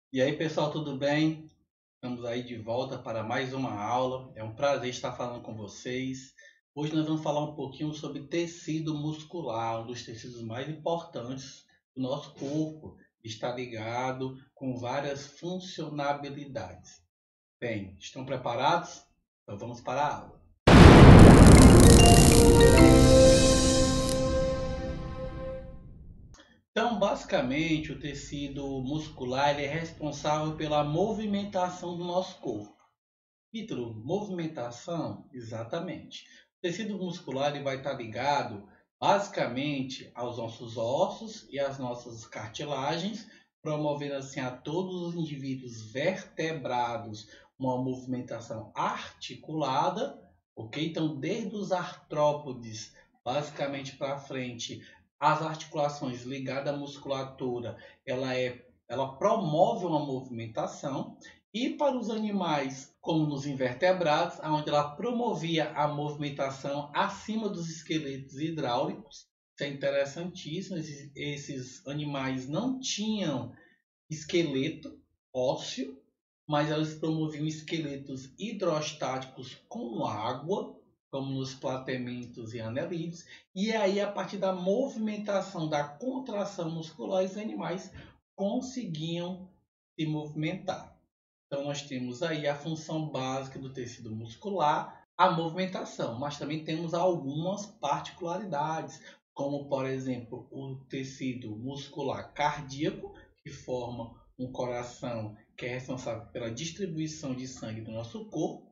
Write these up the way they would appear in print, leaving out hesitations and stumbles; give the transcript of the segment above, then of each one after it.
E aí, pessoal, tudo bem? Estamos aí de volta para mais uma aula. É um prazer estar falando com vocês. Hoje nós vamos falar um pouquinho sobre tecido muscular, um dos tecidos mais importantes do nosso corpo. Está ligado com várias funcionalidades. Bem, estão preparados? Então vamos para a aula. Então, basicamente, o tecido muscular ele é responsável pela movimentação do nosso corpo. Ítalo, movimentação? Exatamente. O tecido muscular ele vai estar ligado basicamente aos nossos ossos e às nossas cartilagens, promovendo assim a todos os indivíduos vertebrados uma movimentação articulada, ok? Então, desde os artrópodes, basicamente para frente, as articulações ligadas à musculatura, ela promove uma movimentação. E para os animais, como nos invertebrados, onde ela promovia a movimentação acima dos esqueletos hidráulicos. Isso é interessantíssimo. Esses animais não tinham esqueleto ósseo, mas eles promoviam esqueletos hidrostáticos com água, como nos platementos e anelídeos. E aí, a partir da movimentação, da contração muscular, os animais conseguiam se movimentar. Então, nós temos aí a função básica do tecido muscular, a movimentação, mas também temos algumas particularidades, como, por exemplo, o tecido muscular cardíaco, que forma um coração que é responsável pela distribuição de sangue do nosso corpo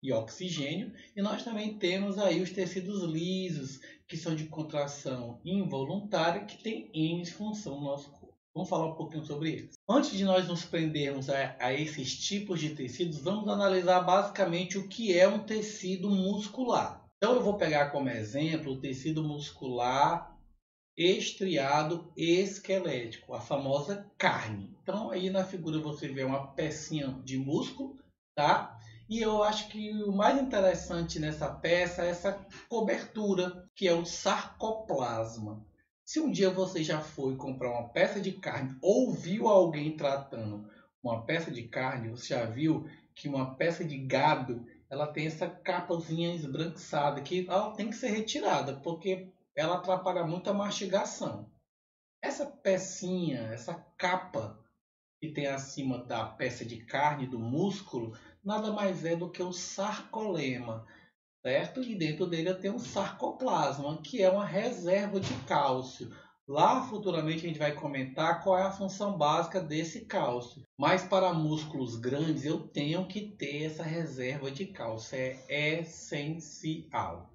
e oxigênio, e nós também temos aí os tecidos lisos, que são de contração involuntária, que tem N função no nosso corpo. Vamos falar um pouquinho sobre eles. Antes de nós nos prendermos a esses tipos de tecidos, vamos analisar basicamente o que é um tecido muscular. Então eu vou pegar como exemplo o tecido muscular estriado esquelético, a famosa carne. Então aí na figura você vê uma pecinha de músculo, tá? E eu acho que o mais interessante nessa peça é essa cobertura, que é o sarcoplasma. Se um dia você já foi comprar uma peça de carne ou viu alguém tratando uma peça de carne, você já viu que uma peça de gado ela tem essa capazinha esbranquiçada que ela tem que ser retirada, porque ela atrapalha muito a mastigação. Essa pecinha, essa capa que tem acima da peça de carne, do músculo, nada mais é do que o sarcolema, certo? E dentro dele tem um sarcoplasma, que é uma reserva de cálcio. Lá futuramente a gente vai comentar qual é a função básica desse cálcio. Mas para músculos grandes eu tenho que ter essa reserva de cálcio, é essencial,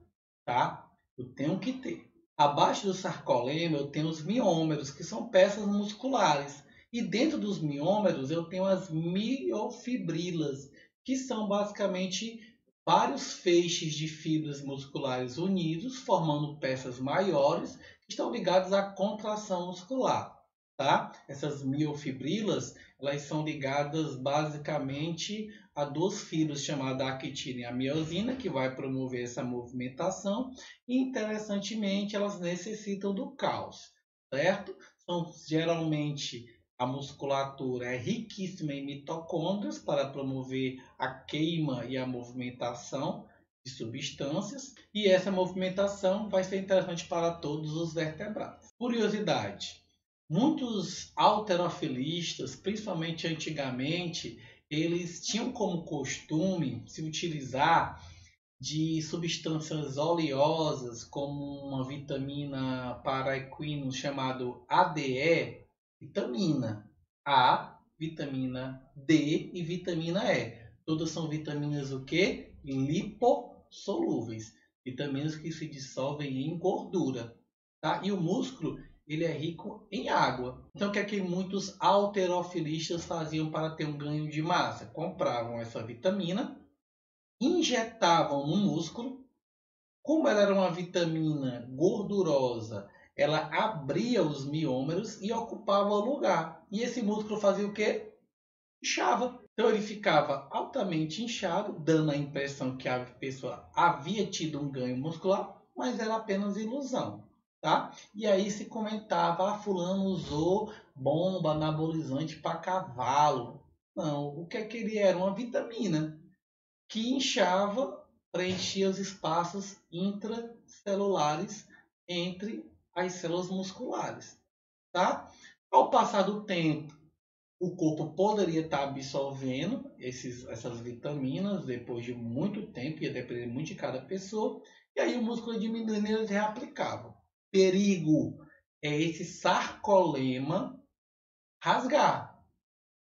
tá? Eu tenho que ter. Abaixo do sarcolema eu tenho os miômeros, que são peças musculares. E dentro dos miômeros eu tenho as miofibrilas, que são basicamente vários feixes de fibras musculares unidos, formando peças maiores, que estão ligadas à contração muscular. Tá? Essas miofibrilas elas são ligadas basicamente a duas fibras chamadas actina e a miosina, que vai promover essa movimentação. E, interessantemente, elas necessitam do cálcio, certo? São geralmente a musculatura é riquíssima em mitocôndrias para promover a queima e a movimentação de substâncias, e essa movimentação vai ser interessante para todos os vertebrados. Curiosidade: muitos halterofilistas, principalmente antigamente, eles tinham como costume se utilizar de substâncias oleosas, como uma vitamina para equinos chamado ADE, vitamina A, vitamina D e vitamina E. Todas são vitaminas o quê? Lipossolúveis, vitaminas que se dissolvem em gordura, tá? E o músculo ele é rico em água. Então o que é que muitos halterofilistas faziam para ter um ganho de massa? Compravam essa vitamina, injetavam no músculo. Como ela era uma vitamina gordurosa, ela abria os miômeros e ocupava o lugar. E esse músculo fazia o quê? Inchava. Então ele ficava altamente inchado, dando a impressão que a pessoa havia tido um ganho muscular, mas era apenas ilusão. Tá? E aí se comentava, fulano usou bomba anabolizante para cavalo. Não, o que é que ele era? Uma vitamina que inchava, preenchia os espaços intracelulares entre as células musculares, tá? Ao passar do tempo, o corpo poderia estar absorvendo essas vitaminas depois de muito tempo, ia depender muito de cada pessoa, e aí o músculo diminuindo e eles reaplicavam. Perigo é esse sarcolema rasgar,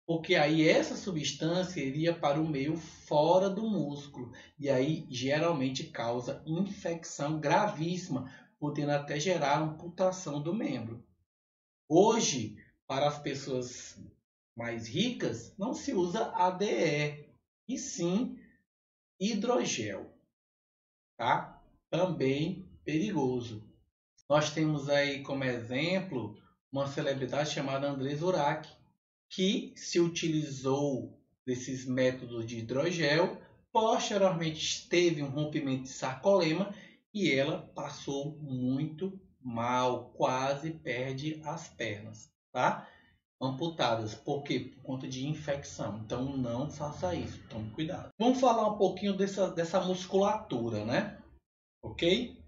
porque aí essa substância iria para o meio fora do músculo, e aí geralmente causa infecção gravíssima, podendo até gerar amputação do membro. Hoje, para as pessoas mais ricas, não se usa ADE, e sim hidrogel, tá? Também perigoso. Nós temos aí como exemplo uma celebridade chamada Andrés Urach, que se utilizou desses métodos de hidrogel, posteriormente teve um rompimento de sarcolema e ela passou muito mal, quase perde as pernas, tá? Amputadas. Por quê? Por conta de infecção. Então não faça isso. Tome cuidado. Vamos falar um pouquinho dessa musculatura, né? Ok?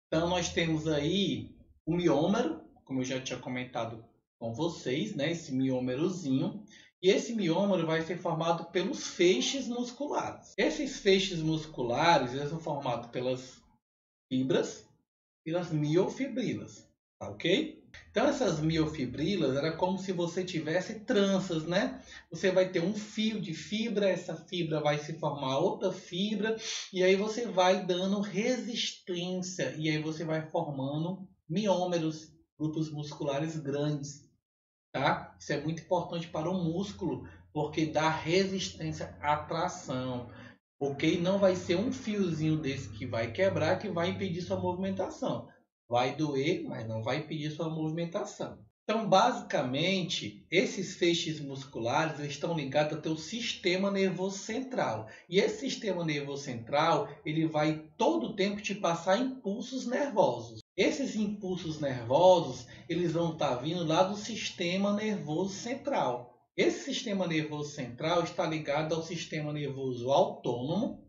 Então nós temos aí o miômero, como eu já tinha comentado com vocês, né? Esse miômerozinho. E esse miômero vai ser formado pelos feixes musculares. Esses feixes musculares eles são formados pelas fibras, pelas miofibrilas, tá ok? Então essas miofibrilas era como se você tivesse tranças, né? Você vai ter um fio de fibra, essa fibra vai se formar outra fibra e aí você vai dando resistência e aí você vai formando miômeros, grupos musculares grandes, tá? Isso é muito importante para o músculo porque dá resistência à tração. Ok? Não vai ser um fiozinho desse que vai quebrar que vai impedir sua movimentação. Vai doer, mas não vai impedir sua movimentação. Então, basicamente, esses feixes musculares estão ligados ao teu sistema nervoso central. E esse sistema nervoso central, ele vai todo o tempo te passar impulsos nervosos. Esses impulsos nervosos, eles vão estar vindo lá do sistema nervoso central. Esse sistema nervoso central está ligado ao sistema nervoso autônomo,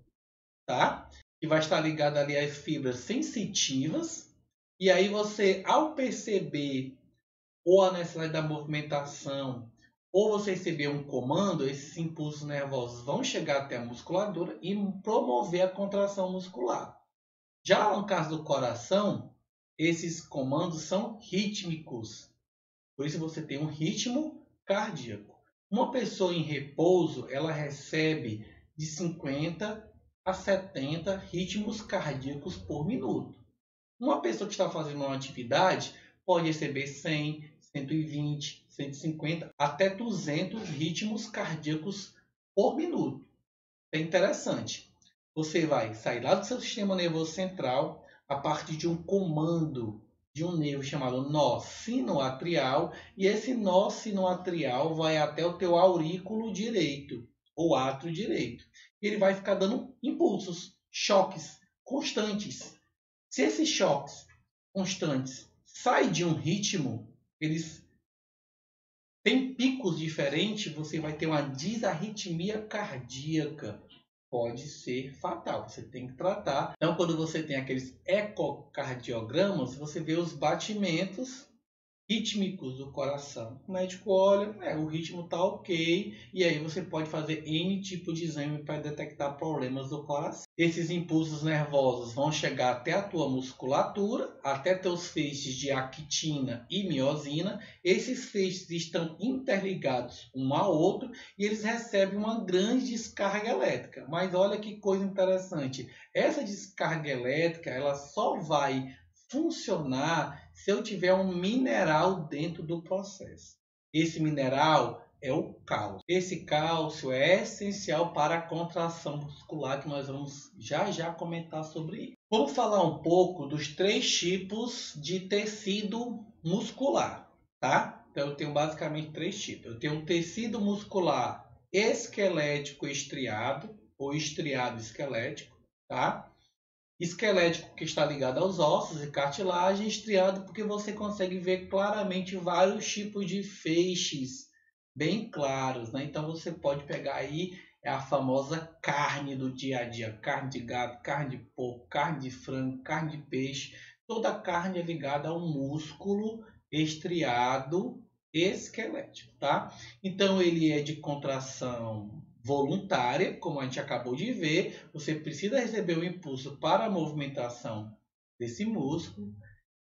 tá? Que vai estar ligado ali às fibras sensitivas. E aí você, ao perceber ou a necessidade da movimentação, ou você receber um comando, esses impulsos nervosos vão chegar até a musculatura e promover a contração muscular. Já no caso do coração, esses comandos são rítmicos. Por isso você tem um ritmo cardíaco. Uma pessoa em repouso, ela recebe de 50 a 70 ritmos cardíacos por minuto. Uma pessoa que está fazendo uma atividade pode receber 100, 120, 150, até 200 ritmos cardíacos por minuto. É interessante. Você vai sair lá do seu sistema nervoso central a partir de um comando de um nervo chamado nó sinoatrial, e esse nó sinoatrial vai até o teu aurículo direito, ou átrio direito. E ele vai ficar dando impulsos, choques constantes. Se esses choques constantes saem de um ritmo, eles têm picos diferentes, você vai ter uma disarritmia cardíaca. Pode ser fatal, você tem que tratar. Então, quando você tem aqueles ecocardiogramas, você vê os batimentos rítmicos do coração. O médico olha, o ritmo está ok, e aí você pode fazer N tipo de exame para detectar problemas do coração. Esses impulsos nervosos vão chegar até a tua musculatura, até teus feixes de actina e miosina. Esses feixes estão interligados um ao outro e eles recebem uma grande descarga elétrica. Mas olha que coisa interessante, essa descarga elétrica ela só vai funcionar se eu tiver um mineral dentro do processo. Esse mineral é o cálcio. Esse cálcio é essencial para a contração muscular que nós vamos já comentar sobre isso. Vamos falar um pouco dos 3 tipos de tecido muscular, tá? Então eu tenho basicamente 3 tipos. Eu tenho um tecido muscular esquelético estriado ou estriado esquelético, tá? esquelético, que está ligado aos ossos e cartilagem, estriado porque você consegue ver claramente vários tipos de feixes bem claros, né? Então você pode pegar aí a famosa carne do dia a dia, carne de gato, carne de porco, carne de frango, carne de peixe. Toda a carne é ligada ao músculo estriado esquelético, tá? Então ele é de contração voluntária, como a gente acabou de ver. Você precisa receber o impulso para a movimentação desse músculo.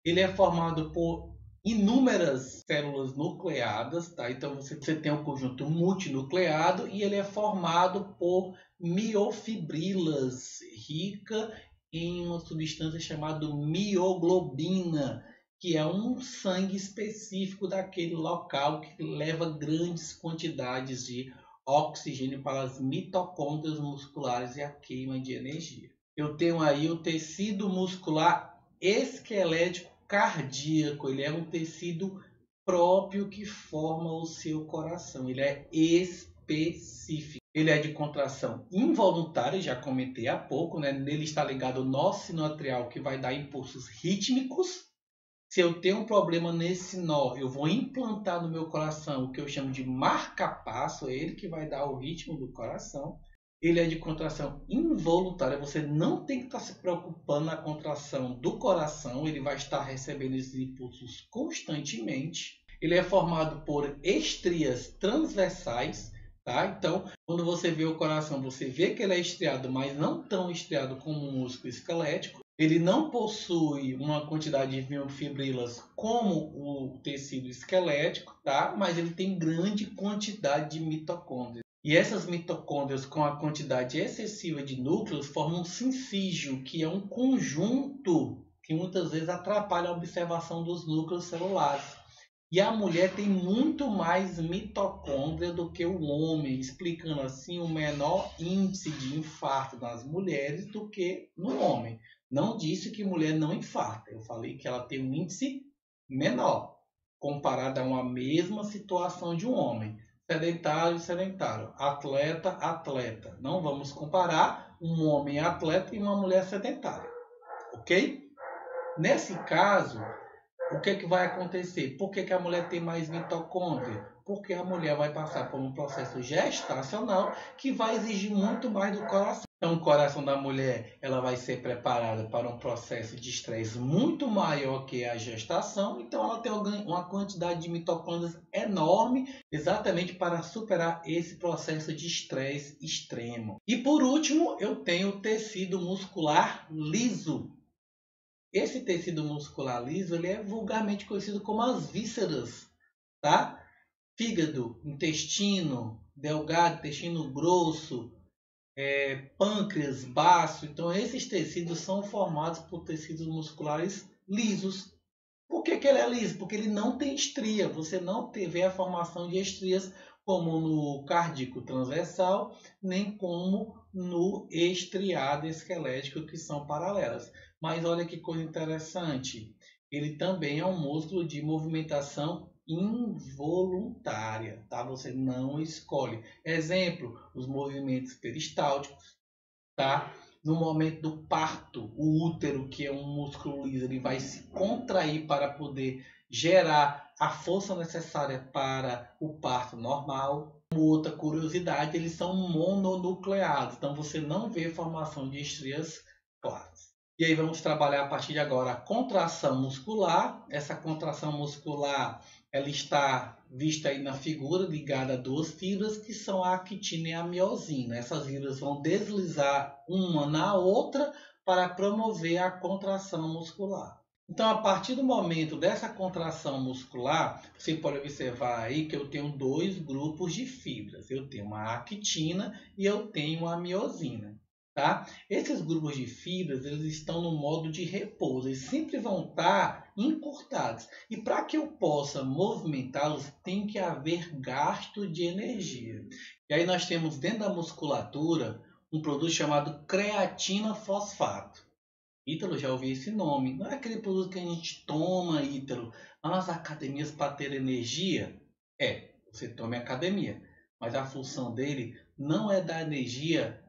Ele é formado por inúmeras células nucleadas, tá? Então você tem um conjunto multinucleado e ele é formado por miofibrilas, rica em uma substância chamada mioglobina, que é um sangue específico daquele local que leva grandes quantidades de oxigênio para as mitocôndrias musculares e a queima de energia. Eu tenho aí o tecido muscular esquelético cardíaco. Ele é um tecido próprio que forma o seu coração. Ele é específico. Ele é de contração involuntária, já comentei há pouco, né? Nele está ligado o nó sinoatrial, que vai dar impulsos rítmicos. Se eu tenho um problema nesse nó, eu vou implantar no meu coração o que eu chamo de marca-passo, é ele que vai dar o ritmo do coração. Ele é de contração involuntária, você não tem que estar se preocupando na contração do coração, ele vai estar recebendo esses impulsos constantemente. Ele é formado por estrias transversais, tá? Então, quando você vê o coração, você vê que ele é estriado, mas não tão estriado como um músculo esquelético. Ele não possui uma quantidade de miofibrilas como o tecido esquelético, tá? Mas ele tem grande quantidade de mitocôndrias. E essas mitocôndrias, com a quantidade excessiva de núcleos, formam um sincígio, que é um conjunto que muitas vezes atrapalha a observação dos núcleos celulares. E a mulher tem muito mais mitocôndria do que o homem, explicando assim o menor índice de infarto nas mulheres do que no homem. Não disse que mulher não infarta, eu falei que ela tem um índice menor, comparado a uma mesma situação de um homem. Sedentário e sedentário, atleta, atleta. Não vamos comparar um homem atleta e uma mulher sedentária, ok? Nesse caso, o que vai acontecer? Por que a mulher tem mais mitocôndria? Porque a mulher vai passar por um processo gestacional que vai exigir muito mais do coração. Então, o coração da mulher ela vai ser preparada para um processo de estresse muito maior que a gestação. Então, ela tem uma quantidade de mitocôndrias enorme, exatamente para superar esse processo de estresse extremo. E por último, eu tenho o tecido muscular liso. Esse tecido muscular liso ele é vulgarmente conhecido como as vísceras, tá? Fígado, intestino delgado, intestino grosso, pâncreas, baço. Então, esses tecidos são formados por tecidos musculares lisos. Por que ele é liso? Porque ele não tem estria. Você não vê a formação de estrias como no cardíaco transversal, nem como no estriado esquelético, que são paralelas. Mas olha que coisa interessante. Ele também é um músculo de movimentação involuntária, tá? Você não escolhe. Exemplo, os movimentos peristálticos, tá? No momento do parto, o útero, que é um músculo liso, ele vai se contrair para poder gerar a força necessária para o parto normal. Como outra curiosidade, eles são mononucleados, então você não vê formação de estrias claras. E aí vamos trabalhar a partir de agora a contração muscular. Essa contração muscular ela está vista aí na figura ligada a duas fibras que são a actina e a miosina. Essas fibras vão deslizar uma na outra para promover a contração muscular. Então, a partir do momento dessa contração muscular, você pode observar aí que eu tenho dois grupos de fibras. Eu tenho uma actina e eu tenho a miosina. Tá? Esses grupos de fibras eles estão no modo de repouso, eles sempre vão estar encurtados. E para que eu possa movimentá-los, tem que haver gasto de energia. E aí nós temos dentro da musculatura um produto chamado creatina fosfato. Ítalo, já ouvi esse nome. Não é aquele produto que a gente toma, Ítalo, nas academias para ter energia? Você toma em academia, mas a função dele não é dar energia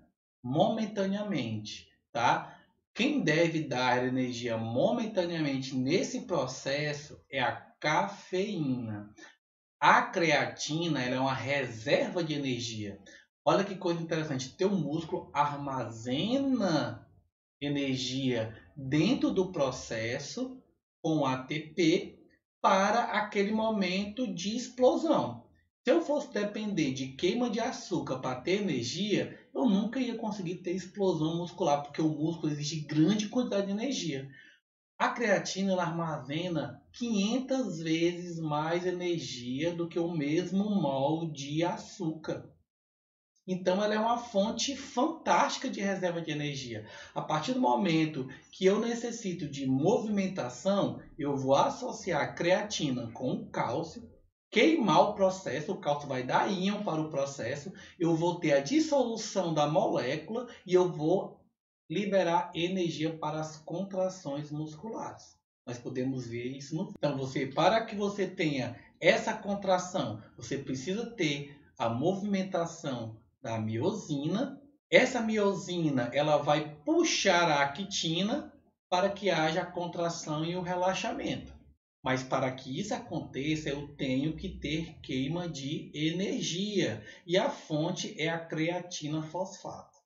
momentaneamente, tá? Quem deve dar energia momentaneamente nesse processo é a cafeína. A creatina ela é uma reserva de energia. Olha que coisa interessante. Teu músculo armazena energia dentro do processo com ATP para aquele momento de explosão. Se eu fosse depender de queima de açúcar para ter energia, eu nunca ia conseguir ter explosão muscular, porque o músculo exige grande quantidade de energia. A creatina ela armazena 500 vezes mais energia do que o mesmo mol de açúcar. Então ela é uma fonte fantástica de reserva de energia. A partir do momento que eu necessito de movimentação, eu vou associar a creatina com o cálcio, queimar o processo, o cálcio vai dar íon para o processo, eu vou ter a dissolução da molécula e eu vou liberar energia para as contrações musculares. Nós podemos ver isso no... Então, para que você tenha essa contração, você precisa ter a movimentação da miosina. Essa miosina ela vai puxar a actina para que haja a contração e o relaxamento. Mas para que isso aconteça, eu tenho que ter queima de energia. E a fonte é a creatina fosfato.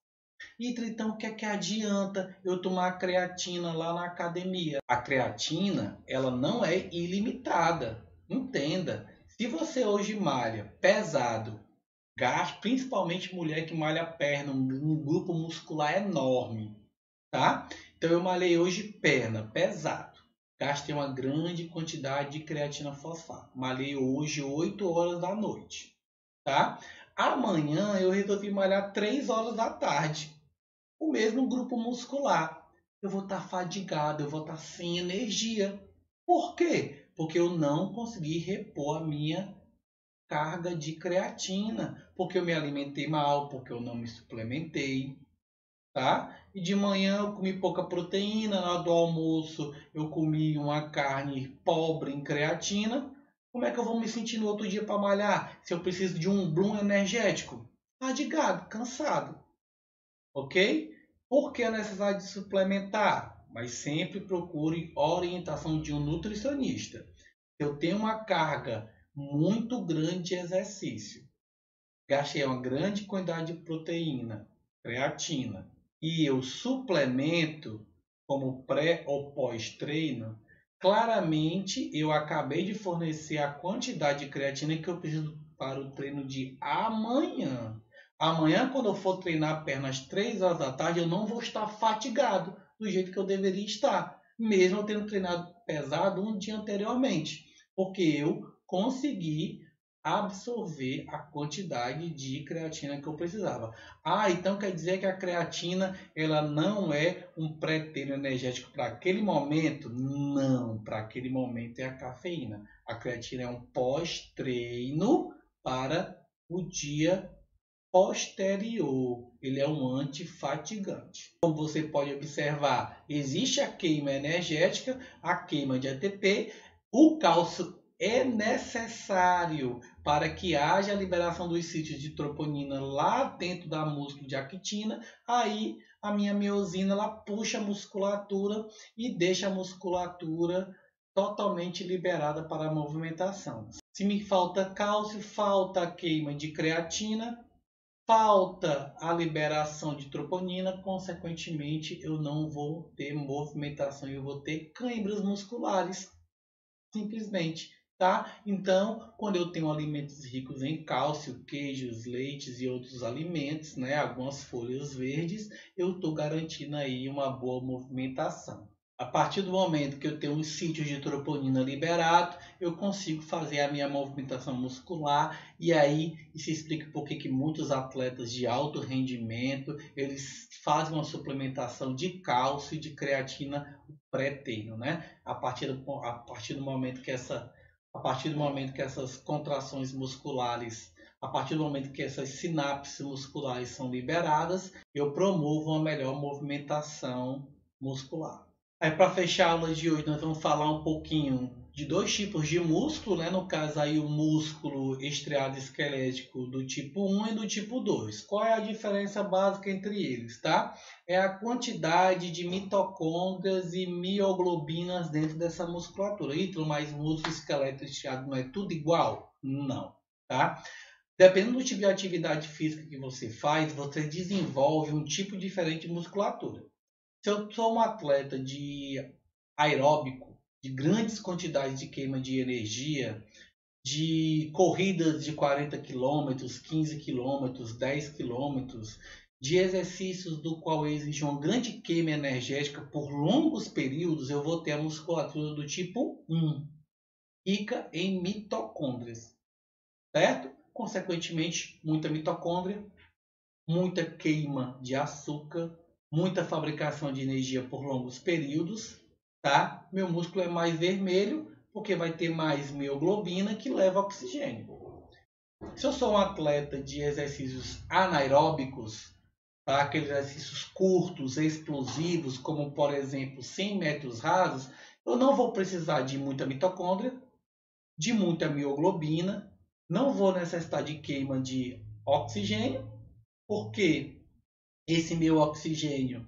Então, o que é que adianta eu tomar creatina lá na academia? A creatina, ela não é ilimitada. Entenda, se você hoje malha pesado, gasto, principalmente mulher que malha a perna, um grupo muscular enorme, tá? Então eu malhei hoje perna, pesado. Gastei uma grande quantidade de creatina fosfato. Malhei hoje 8 horas da noite, tá? Amanhã eu resolvi malhar 3 horas da tarde. O mesmo grupo muscular. Eu vou estar fadigado, eu vou estar sem energia. Por quê? Porque eu não consegui repor a minha carga de creatina, porque eu me alimentei mal, porque eu não me suplementei, tá? E de manhã eu comi pouca proteína, na hora do almoço eu comi uma carne pobre em creatina. Como é que eu vou me sentir no outro dia para malhar se eu preciso de um Bloom energético? Fadigado, cansado, ok? Por que a necessidade de suplementar? Mas sempre procure orientação de um nutricionista. Eu tenho uma carga muito grande de exercício, gastei uma grande quantidade de proteína, creatina, e eu suplemento como pré ou pós-treino, claramente eu acabei de fornecer a quantidade de creatina que eu preciso para o treino de amanhã. Amanhã, quando eu for treinar pernas 3 horas da tarde, eu não vou estar fatigado do jeito que eu deveria estar, mesmo eu tendo treinado pesado um dia anteriormente, porque eu consegui absorver a quantidade de creatina que eu precisava. Então quer dizer que a creatina ela não é um pré-treino energético para aquele momento? Não, para aquele momento é a cafeína. A creatina é um pós-treino para o dia posterior. Ele é um antifatigante. Como você pode observar, existe a queima energética, a queima de ATP, o cálcio é necessário para que haja a liberação dos sítios de troponina lá dentro da músculo de actina. Aí a minha miosina ela puxa a musculatura e deixa a musculatura totalmente liberada para a movimentação. Se me falta cálcio, falta a queima de creatina, falta a liberação de troponina, consequentemente eu não vou ter movimentação, eu vou ter câimbras musculares, simplesmente, tá? Então, quando eu tenho alimentos ricos em cálcio, queijos, leites e outros alimentos, né, algumas folhas verdes, eu estou garantindo aí uma boa movimentação. A partir do momento que eu tenho um sítio de troponina liberado, eu consigo fazer a minha movimentação muscular e aí isso explica por que muitos atletas de alto rendimento, eles fazem uma suplementação de cálcio e de creatina pré-treino, né? A partir do momento que essas contrações musculares, a partir do momento que essas sinapses musculares são liberadas, eu promovo uma melhor movimentação muscular. Aí, para fechar a aula de hoje, nós vamos falar um pouquinho de dois tipos de músculo, né? No caso aí o músculo estriado esquelético do tipo 1 e do tipo 2. Qual é a diferença básica entre eles, tá? É a quantidade de mitocôndrias e mioglobinas dentro dessa musculatura. Ítalo, mas músculo esquelético estriado não é tudo igual? Não, tá? Dependendo do tipo de atividade física que você faz, você desenvolve um tipo diferente de musculatura. Se eu sou um atleta de aeróbico, de grandes quantidades de queima de energia, de corridas de 40 quilômetros, 15 quilômetros, 10 quilômetros, de exercícios do qual exige uma grande queima energética por longos períodos, eu vou ter a musculatura do tipo 1, rica em mitocôndrias, certo? Consequentemente, muita mitocôndria, muita queima de açúcar, muita fabricação de energia por longos períodos, tá? Meu músculo é mais vermelho porque vai ter mais mioglobina que leva oxigênio. Se eu sou um atleta de exercícios anaeróbicos, tá? Aqueles exercícios curtos, explosivos, como por exemplo 100 metros rasos, eu não vou precisar de muita mitocôndria, de muita mioglobina, não vou necessitar de queima de oxigênio, porque esse meu oxigênio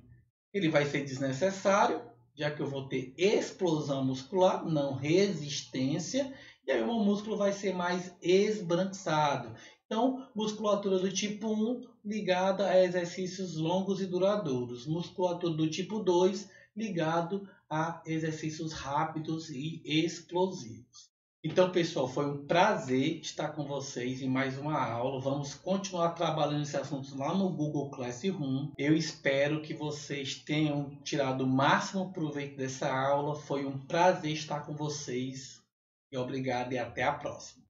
ele vai ser desnecessário, já que eu vou ter explosão muscular, não resistência, e aí o meu músculo vai ser mais esbranquiçado. Então, musculatura do tipo 1 ligada a exercícios longos e duradouros. Musculatura do tipo 2 ligado a exercícios rápidos e explosivos. Então, pessoal, foi um prazer estar com vocês em mais uma aula. Vamos continuar trabalhando esse assunto lá no Google Classroom. Eu espero que vocês tenham tirado o máximo proveito dessa aula. Foi um prazer estar com vocês. E obrigado e até a próxima.